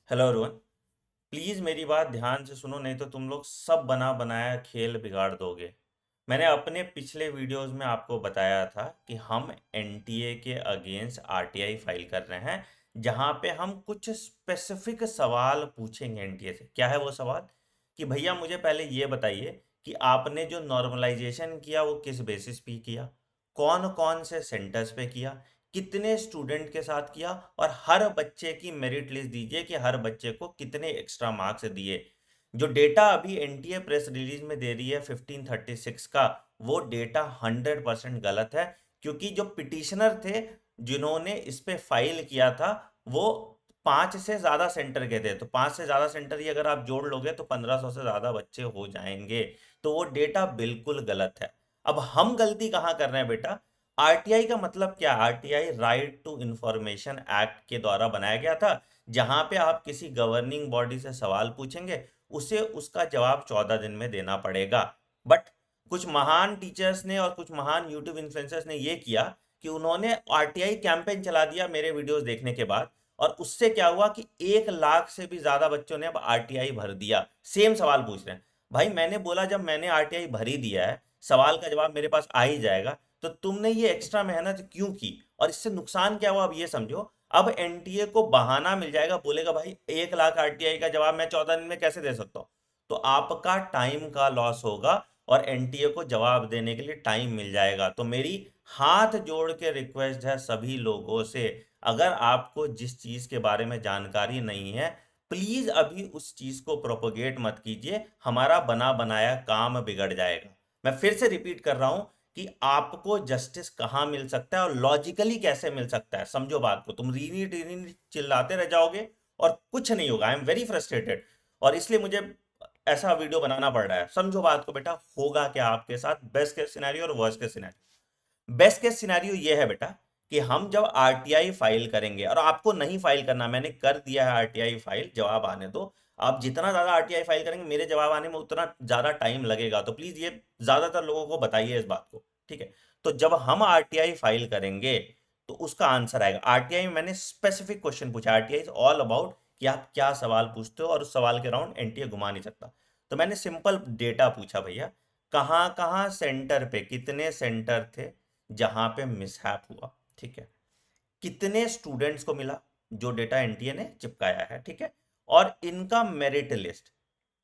Hello everyone. Please मेरी बात ध्यान से सुनो, नहीं तो तुम लोग सब बना बनाया खेल बिगाड़ दोगे। मैंने अपने पिछले वीडियोस में आपको बताया था कि हम एनटीए के अगेंस्ट आरटीआई फाइल कर रहे हैं, जहां पे हम कुछ स्पेसिफिक सवाल पूछेंगे एनटीए से। क्या है वो सवाल? कि भैया मुझे पहले ये बताइए कि आपने जो नॉर्मलाइजेशन किया वो किस बेसिस पे किया, कौन कौन से सेंटर्स पे किया, कितने स्टूडेंट के साथ किया, और हर बच्चे की मेरिट लिस्ट दीजिए कि हर बच्चे को कितने एक्स्ट्रा मार्क्स दिए। जो डेटा अभी एनटीए प्रेस रिलीज में दे रही है 1536 का, वो डेटा 100% गलत है। क्योंकि जो पिटिशनर थे जिन्होंने इस पे फाइल किया था, वो 5 से ज़्यादा सेंटर के थे। तो 5 से ज़्यादा सेंटर ही अगर आप जोड़ लोगे तो 1500 से ज़्यादा बच्चे हो जाएंगे। तो वो डेटा बिल्कुल गलत है। अब हम गलती कहाँ कर रहे हैं बेटा? आरटीआई का मतलब क्या? RTI right to information act के द्वारा बनाया गया था, जहां पे आप किसी गवर्निंग बॉडी से सवाल पूछेंगे, उसे उसका जवाब 14 दिन में देना पड़ेगा। बट कुछ महान टीचर्स ने और कुछ महान यूट्यूब इन्फ्लुएंसर्स ने ये किया कि उन्होंने आरटीआई कैंपेन चला दिया मेरे वीडियोस देखने के बाद। और उससे क्या हुआ कि 1 लाख से भी ज्यादा बच्चों ने अब आरटीआई भर दिया, सेम सवाल पूछ रहे हैं। भाई मैंने बोला जब मैंने आरटीआई भर ही दिया है, सवाल का जवाब मेरे पास आ ही जाएगा, तो तुमने ये एक्स्ट्रा मेहनत क्यों की? और इससे नुकसान क्या हुआ अब ये समझो। अब एनटीए को बहाना मिल जाएगा, बोलेगा भाई 1 लाख आरटीआई का जवाब मैं 14 दिन में कैसे दे सकता हूँ। तो आपका टाइम का लॉस होगा और एनटीए को जवाब देने के लिए टाइम मिल जाएगा। तो मेरी हाथ जोड़ के रिक्वेस्ट है सभी लोगों से, अगर आपको जिस चीज के बारे में जानकारी नहीं है, प्लीज अभी उस चीज को प्रोपोगेट मत कीजिए, हमारा बना बनाया काम बिगड़ जाएगा। मैं फिर से रिपीट कर रहा हूं कि आपको जस्टिस कहां मिल सकता है और लॉजिकली कैसे मिल सकता है। समझो बात को, तुम रीनी रीनी चिल्लाते रह जाओगे और कुछ नहीं होगा। आई एम वेरी फ्रस्ट्रेटेड, और इसलिए मुझे ऐसा वीडियो बनाना पड़ रहा है। समझो बात को बेटा, होगा क्या आपके साथ बेस्ट केस सिनेरियो और worst case scenario. Best case scenario ये है बेटा कि हम जब आरटीआई फाइल करेंगे, और आपको नहीं फाइल करना, मैंने कर दिया है आरटीआई फाइल, जवाब आने दो। आप जितना ज्यादा आरटीआई फाइल करेंगे मेरे जवाब आने में उतना ज्यादा टाइम लगेगा। तो प्लीज ये ज्यादातर लोगों को बताइए इस बात को, ठीक है? तो जब हम आरटीआई फाइल करेंगे तो उसका आंसर आएगा। आरटीआई में मैंने स्पेसिफिक क्वेश्चन पूछा, आरटीआई इज ऑल अबाउट कि आप क्या सवाल पूछते हो, और उस सवाल के राउंड एनटीए घुमा नहीं सकता। तो मैंने सिंपल डेटा पूछा, भैया कहाँ कहाँ सेंटर पे कितने सेंटर थे जहां पे मिसहैप हुआ, ठीक है? कितने स्टूडेंट्स को मिला, जो डेटा एनटीए ने चिपकाया है, ठीक है? और इनका मेरिट लिस्ट,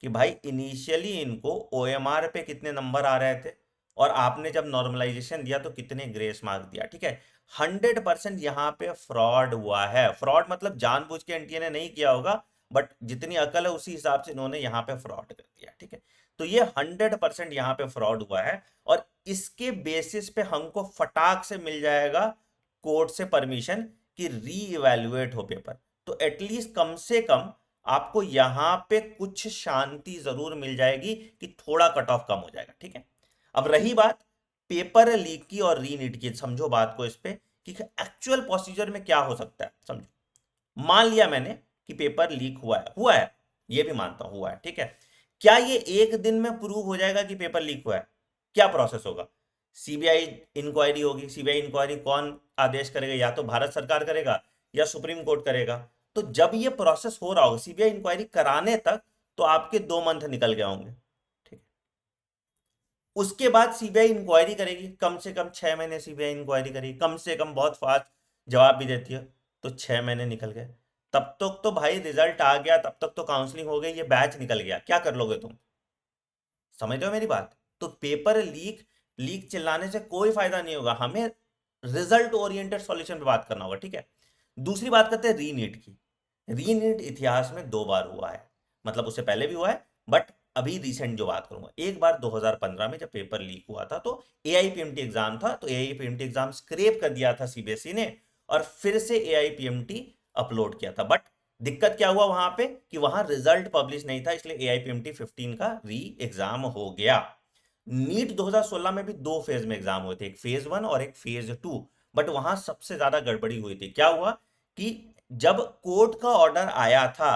कि भाई इनिशियली इनको ओएमआर पे कितने नंबर आ रहे थे, और आपने जब नॉर्मलाइजेशन दिया तो कितने ग्रेस मार्क दिया, ठीक है? 100% यहाँ पे फ्रॉड हुआ है। फ्रॉड मतलब जानबूझ के एनटीए ने नहीं किया होगा, बट जितनी अकल है उसी हिसाब से इन्होंने यहाँ पे फ्रॉड कर दिया, ठीक है? तो ये 100% यहाँ पे फ्रॉड हुआ है, और इसके बेसिस पे हमको फटाक से मिल जाएगा कोर्ट से परमिशन कि री इवेल्युएट हो पेपर। तो एटलीस्ट कम से कम आपको यहां पे कुछ शांति जरूर मिल जाएगी कि थोड़ा कट ऑफ कम हो जाएगा, ठीक है? अब रही बात पेपर लीक की और रीनीट की, समझो बात को इस पे कि एक्चुअल प्रोसीजर में क्या हो सकता है। समझो, मान लिया मैंने कि पेपर लीक हुआ है, ये भी मानता हूं हुआ है, ठीक है? क्या ये एक दिन में प्रूव हो जाएगा कि पेपर लीक हुआ है? क्या प्रोसेस होगा? सीबीआई इंक्वायरी होगी। सीबीआई इंक्वायरी कौन आदेश करेगा? या तो भारत सरकार करेगा या सुप्रीम कोर्ट करेगा। तो जब ये प्रोसेस हो रहा होगा सीबीआई इंक्वायरी कराने तक, तो आपके 2 मंथ निकल गए होंगे, ठीक है? उसके बाद सीबीआई इंक्वायरी करेगी, कम से कम 6 महीने सीबीआई इंक्वायरी करेगी, कम से कम, बहुत फास्ट जवाब भी देती है। तो 6 महीने निकल गए, तब तक तो भाई रिजल्ट आ गया, तब तक तो काउंसलिंग हो गई, ये बैच निकल गया, क्या कर लोगे तुम? समझ रहे हो मेरी बात? तो पेपर लीक लीक चिल्लाने से कोई फायदा नहीं होगा, हमें रिजल्ट ओरिएंटेड सॉल्यूशन पे बात करना होगा, ठीक है? दूसरी बात करते हैं रीनीट की। रीनीट इतिहास में 2 बार हुआ है, मतलब उससे पहले भी हुआ है, बट अभी रिसेंट जो बात करूंगा, एक बार 2015 में जब पेपर लीक हुआ था, तो एआईपीएमटी एग्जाम था, तो एआईपीएमटी एग्जाम स्क्रैप कर दिया था सीबीएसई ने, और फिर से एआईपीएमटी अपलोड किया था। बट दिक्कत क्या हुआ वहां पे कि वहां रिजल्ट पब्लिश नहीं था, इसलिए एआईपीएमटी 15 का री एग्जाम हो गया। नीट 2016 में भी 2 फेज में एग्जाम हुए थे, एक फेज 1 और एक फेज 2। बट वहां सबसे ज्यादा गड़बड़ी हुई थी। क्या हुआ कि जब कोर्ट का ऑर्डर आया था,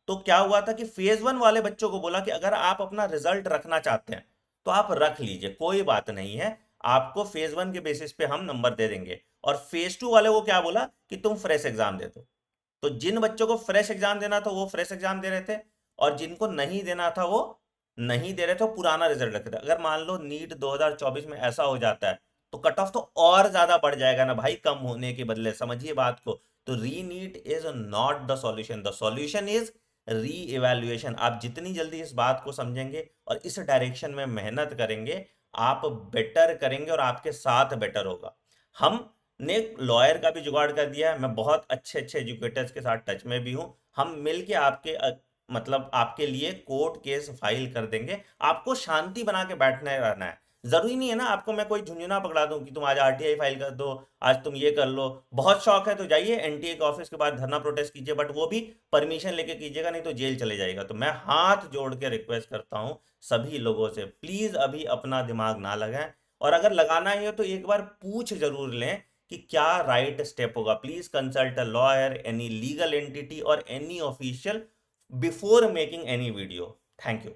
तो क्या हुआ था कि फेज 1 वाले बच्चों को बोला कि अगर आप अपना रिजल्ट रखना चाहते हैं तो आप रख लीजिए, कोई बात नहीं है, आपको फेज 1 के बेसिस पे हम नंबर दे देंगे। और फेज 2 वाले को क्या बोला कि तुम फ्रेश एग्जाम दे दो। तो जिन बच्चों को फ्रेश एग्जाम देना था वो फ्रेश एग्जाम दे रहे थे, और जिनको नहीं देना था वो नहीं दे रहे थे, पुराना रिजल्ट रखे थे। अगर मान लो नीट 2024 में ऐसा हो जाता है तो कट ऑफ तो और ज्यादा बढ़ जाएगा ना भाई, कम होने के बदले, समझिए बात को। तो re NEET is not the solution, the solution is reevaluation. आप जितनी जल्दी इस बात को समझेंगे और इस डायरेक्शन में मेहनत करेंगे, आप बेटर करेंगे और आपके साथ बेटर होगा। हमने लॉयर का भी जुगाड़ कर दिया है, मैं बहुत अच्छे अच्छे एजुकेटर्स के साथ टच में भी हूँ। हम मिलके आपके मतलब आपके लिए कोर्ट केस फाइल कर देंगे। आपको शांति बना के बैठने रहना है। जरूरी नहीं है ना आपको मैं कोई झुंझुना पकड़ा दूं कि तुम आज आरटीआई फाइल कर दो, आज तुम ये कर लो। बहुत शौक है तो जाइए एनटीए के ऑफिस के बाद धरना प्रोटेस्ट कीजिए, बट वो भी परमिशन लेके कीजिएगा, नहीं तो जेल चले जाएगा। तो मैं हाथ जोड़ के रिक्वेस्ट करता हूँ सभी लोगों से, प्लीज अभी अपना दिमाग ना लगाएं, और अगर लगाना ही हो तो एक बार पूछ जरूर लें कि क्या राइट स्टेप होगा। Please consult a lawyer, any legal entity और any official before making any video. Thank you.